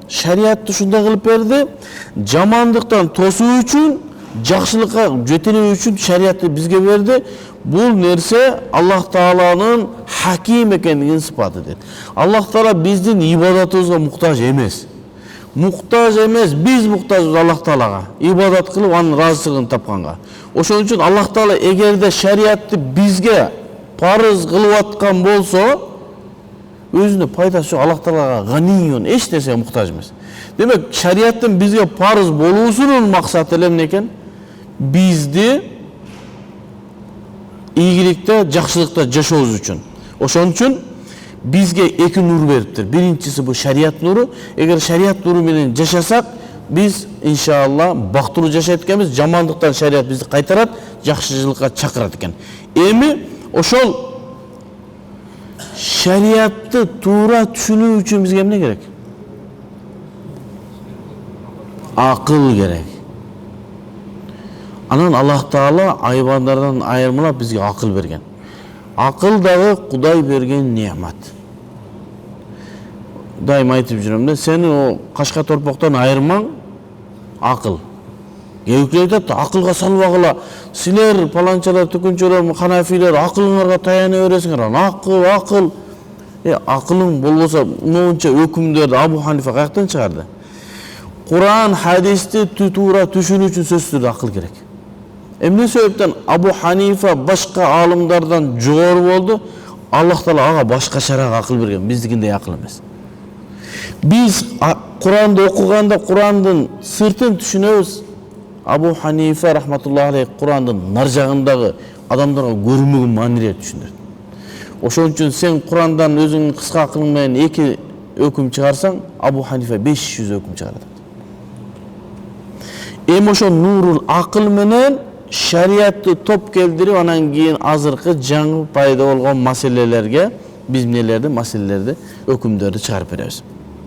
şariatты ушундай кылып берди. Жамандыктан тосуу үчүн, жакшылыкка жетелөө үчүн шариатты бизге берди. Бул нерсе Аллах Тааланын хаким экендигин сыпаты дейт. Аллах Таала биздин ибадатыбызга муктаж эмес. Муктаж эмес, биз муктажбыз Аллах Таалага. Ибадат кылып анын ыраазычылыгын тапканга. Ошон үчүн Аллах Таала эгерде шариатты бизге парыз кылып аткан болсо, өзүнө пайдасы жок. Аллах Таалага ганиюн, эч нерсеге муктаж эмес. Демек, шариаттын бизге парыз болуусунун максаты эле эмне экен? Бизди ийгиликте, жакшылыкта жашообуз үчүн. Ошон үчүн бизге эки нур бериптир. Биринчиси бул шариат нуру. Эгер шариат нуру менен жашасак, биз иншалла бактылуу жашайт экенбиз. Жамандыктан шариат бизди кайтарат, жакшылыкка чакырат экен. Эми ошол шариатты туура түшүнүү үчүн бизге эмне керек? Акыл керек. Анан Аллах Таала айбандардан айырмалап бизге акыл берген. Акыл дагы Кудай берген неамат. Дайым айтып жүрөм да, сени о кашка торпоктон айырмаң акыл. Кээбиклер айтат, акылга салбагыла, силер паланчалар, түкүнчөлөр, ханафилер акылыңарга таяна бересиңер. Акыл. Акылың болбосо, моунча өкүмдөрдү Абу Ханифа каяктан чыгарды? Куран, хадисти туура түшүнүү үчүн сөзсүз түрдө акыл керек. Эмне себептен Абу Ханифа башка алымдардан жогору болду? Аллах Таала ага башкачараак акыл берген, биздикиндей акыл эмес. Биз Куранды окуганда Курандын сыртын түшүнөбүз. Абу Ханифа рахматуллахи алейх Курандын нар жагындагы адамдарга көрүнмөгөн маанилерди түшүндүрдү. Ошон үчүн сен Курандан өзүңдүн кыска акылың менен эки өкүм чыгарсаң, Абу Ханифа 500 өкүм чыгарат. Эми ошо нурул акыл менен шариатты топ келдирип, анан кийин азыркы жаңы пайда болгон маселелерге биз эмнелерди, маселелерди, өкүмдөрдү чыгарып беребиз.